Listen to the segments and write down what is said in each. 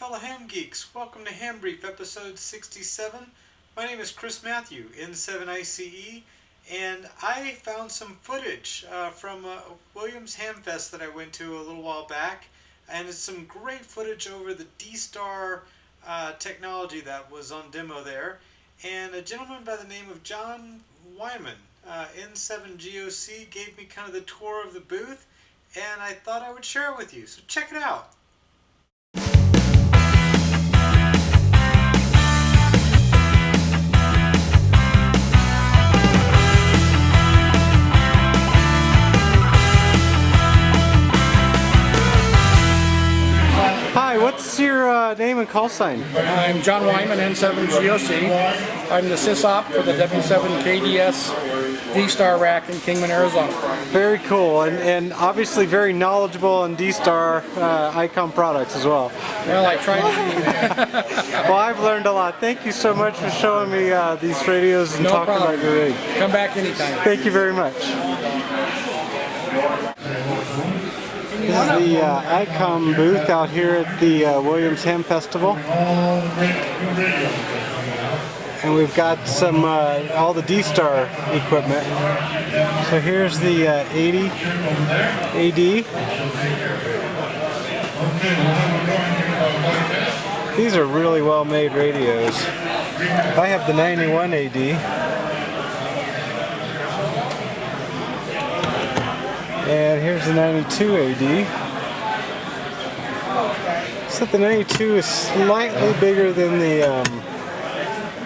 fellow ham geeks. Welcome to HamBrief episode 67. My name is Chris Matthew, N7ICE, and I found some footage from Williams Ham Fest that I went to a little while back, and it's some great footage over the D-STAR technology that was on demo there. And a gentleman by the name of John Wyman, N7GOC, gave me kind of the tour of the booth, and I thought I would share it with you. So check it out. Hi, what's your name and call sign? I'm John Wyman, N7GOC. I'm the sysop for the W7KDS D-STAR rack in Kingman, Arizona. Very cool, and obviously very knowledgeable on D-STAR Icom products as well. Well, I tried to. Well, I've learned a lot. Thank you so much for showing me these radios and talking about your rig. Come back anytime. Thank you very much. This is the Icom booth out here at the Williams Ham Festival. And we've got some, all the D-STAR equipment. So here's the 80 AD. These are really well made radios. I have the 91 AD. And here's the 92 AD. Except the 92 is slightly bigger than the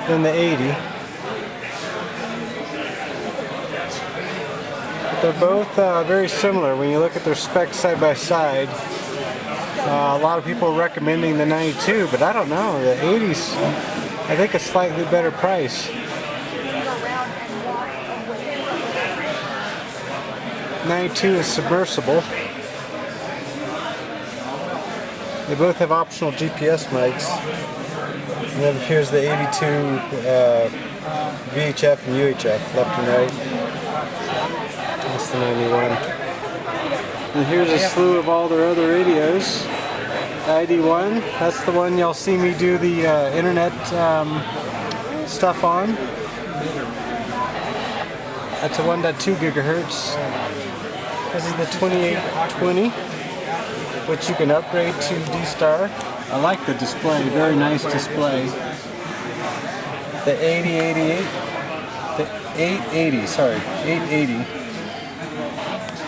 80. But they're both very similar when you look at their specs side by side. A lot of people are recommending the 92, but I don't know. The 80's, I think, a slightly better price. 92 is submersible. They both have optional GPS mics. And then here's the 82 VHF and UHF, left and right. That's the 91. And here's a slew of all their other radios. The ID1, that's the one y'all see me do the internet stuff on. That's a 1.2 gigahertz. This is the 2820, which you can upgrade to D-STAR. I like the display, very nice display. The 880, sorry, 880.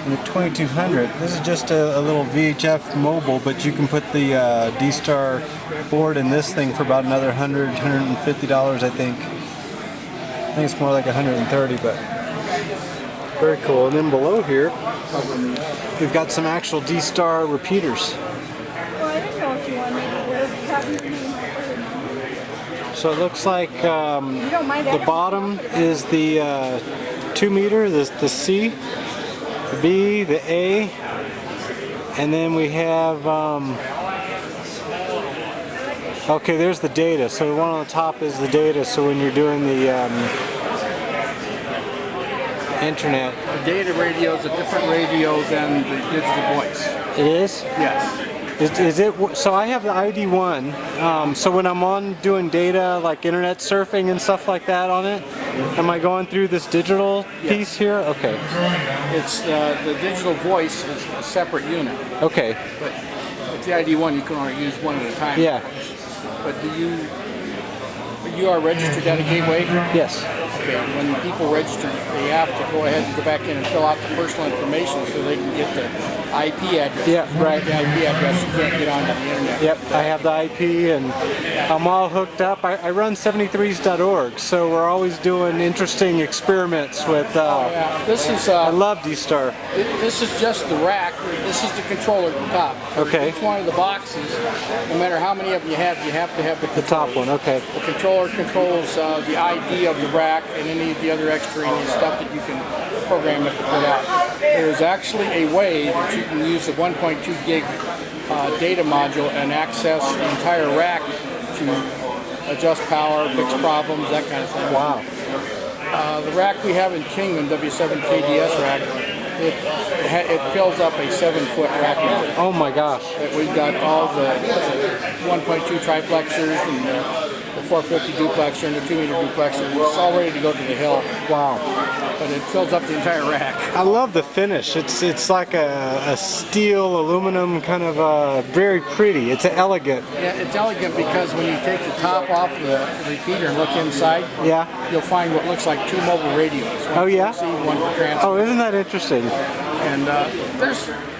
And the 2200, this is just a little VHF mobile, but you can put the D-STAR board in this thing for about another $100, $150, I think. I think it's more like 130, but very cool. And then below here, we've got some actual D-STAR repeaters. Well, I didn't know if you wanted me to So it looks like the bottom is the 2 meter, the C, the B, the A, and then we have, okay, there's the data. So the one on the top is the data, so when you're doing the internet. The data radio is a different radio than the digital voice. It is? Yes. Is it? So I have the ID1. So when I'm on doing data like internet surfing and stuff like that on it, am I going through this digital piece here? Okay. It's the digital voice is a separate unit. Okay. But with the ID1, you can only use one at a time. Yeah. But you are registered at a gateway? Yes. Okay, when people register, they have to go ahead and go back in and fill out the personal information so they can get the IP address. Yeah, right. The IP address, you can't get onto the internet. Yep, I have the IP and I'm all hooked up. I run 73s.org, so we're always doing interesting experiments with. This is. I love D-STAR. This is just the rack. This is the controller at the top. Okay. Each one of the boxes, no matter how many of them you have to have the top one. Okay. The controller controls the ID of the rack and any of the other extraneous stuff that you can program it to put out. There's actually a way that you can use the 1.2 gig data module and access the entire rack to adjust power, fix problems, that kind of thing. Wow. The rack we have in Kingman, W7KDS rack, it fills up a 7-foot rack mount. Oh my gosh. We've got all the 1.2 triplexers and the 450 duplexer and the 2-meter duplexer. It's all ready to go to the hill. Wow. But it fills up the entire rack. I love the finish. It's like a steel, aluminum kind of very pretty. It's elegant. Yeah, it's elegant because when you take the top off the repeater and look inside, Yeah. you'll find what looks like 2 mobile radios. One Oh yeah. for receive, one for transmit. Oh, isn't that interesting? And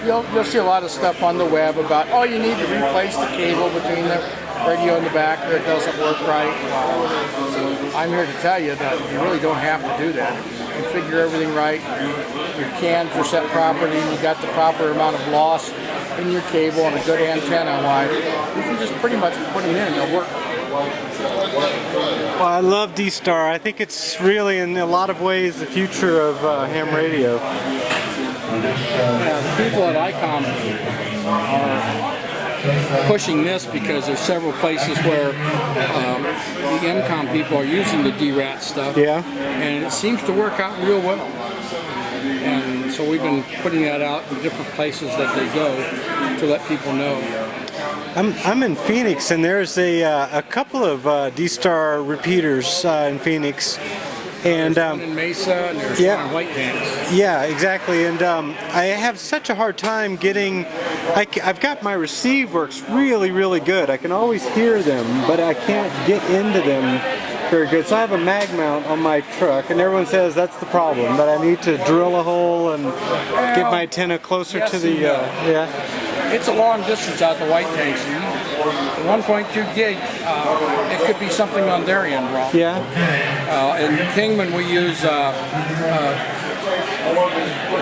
you'll see a lot of stuff on the web about, oh, you need to replace the cable between the radio and the back or it doesn't work right. So I'm here to tell you that you really don't have to do that. You configure everything right, your cans are set properly, and you got the proper amount of loss in your cable and a good antenna wide. You can just pretty much put them in, they'll work. Well, I love D-STAR. I think it's really, in a lot of ways, the future of ham radio. Yeah, the people at Icom are pushing this because there's several places where the MCOM people are using the DRAT stuff. Yeah. And it seems to work out real well. And so we've been putting that out in different places that they go to let people know. I'm in Phoenix, and there's a couple of D-STAR repeaters in Phoenix. And There's one in Mesa and there's yeah. one in White Tanks. Yeah, exactly. And I have such a hard time getting. I've got my receive works really, really good. I can always hear them, but I can't get into them very good. So I have a mag mount on my truck, and everyone says that's the problem. That I need to drill a hole and get my antenna closer to the. Yeah. It's a long distance out the White Tanks. The 1.2 gig, it could be something on their end wrong. Yeah. In Kingman we use a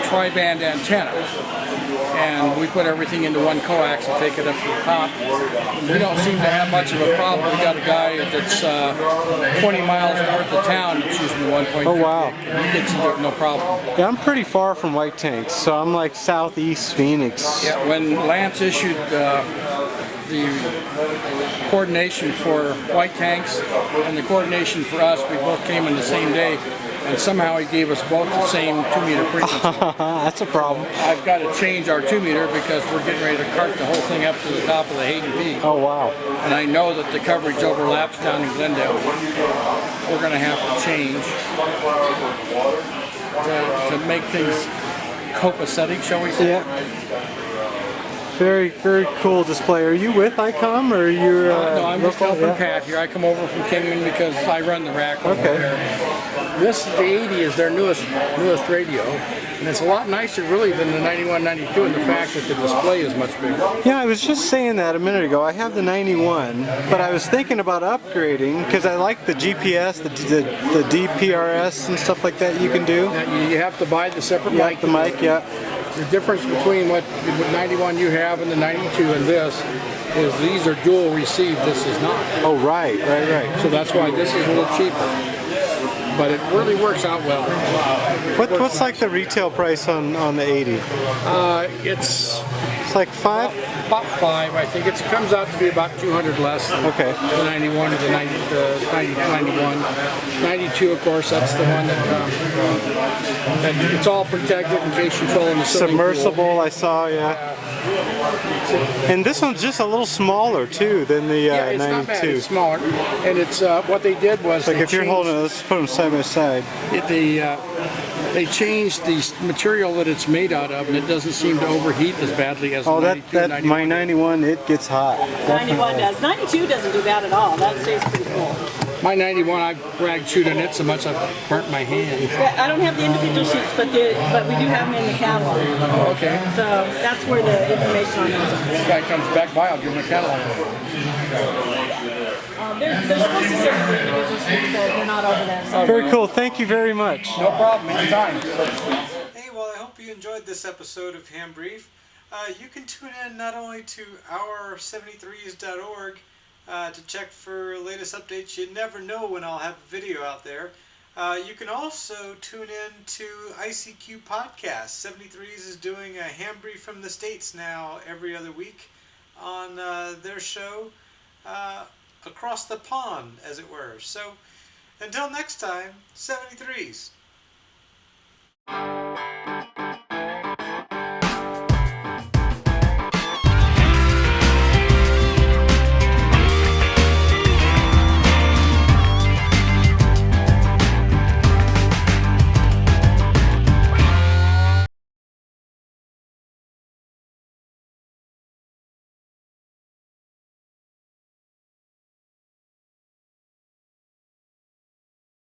tri-band antenna, and we put everything into one coax and take it up to the top. We don't seem to have much of a problem. We got a guy that's 20 miles north of town that's using the 1.2 Oh wow. gig, and he gets it no problem. Yeah, I'm pretty far from White Tanks, so I'm like southeast Phoenix. Yeah, when Lance issued the coordination for White Tanks and the coordination for us, we both came in the same day, and somehow he gave us both the same 2-meter frequency. That's a problem. I've got to change our 2-meter because we're getting ready to cart the whole thing up to the top of the Hayden Peak. Oh wow. And I know that the coverage overlaps down in Glendale. We're going to have to change to make things copacetic, shall we say? Yeah. Very, very cool display. Are you with Icom, or you're No, I'm just local? helping Pat here. I come over from Kingman because I run the rack over Okay. there. This, the 80, is their newest radio, and it's a lot nicer really than the 91, 92 in the fact that the display is much bigger. Yeah, I was just saying that a minute ago. I have the 91, but I was thinking about upgrading because I like the GPS, the DPRS and stuff like that you can do. Now, you have to buy the separate Yeah, mic. the mic, yeah. The difference between what 91 you have and the 92 and this is these are dual receive, this is not. Oh, right. So that's why this is a little cheaper. But it really works out well. What's like the retail price on the 80? It's like $5? about 5, I think. It comes out to be about 200 less than Okay. the 91 or the 91. 92, of course, that's the one that it's all protected in case you fall in the swimming pool. Submersible, I saw, yeah. And this one's just a little smaller too than the Yeah, it's 92. not bad. It's smaller, and it's what they did was Like they if you're changed- holding it, let's put them side by side. They changed the material that it's made out of, and it doesn't seem to overheat as badly as Oh, the that 92, my 91. 91, it gets hot. 91 does. 92 doesn't do that at all. That stays pretty cool. My 91, I bragged chewed on it so much I burnt my hand. I don't have the individual sheets, but we do have them in the catalog. Okay. So that's where the information on those This guy comes back by, I'll give him a catalog. are. They're supposed to say the individual sheets, but they're not over there. So. Very cool. Thank you very much. No problem, anytime. Hey, well, I hope you enjoyed this episode of HamBrief. You can tune in not only to our73s.org to check for latest updates. You never know when I'll have a video out there. You can also tune in to ICQ Podcast. 73s is doing a HamBrief from the States now every other week on their show across the pond, as it were. So, until next time, 73s.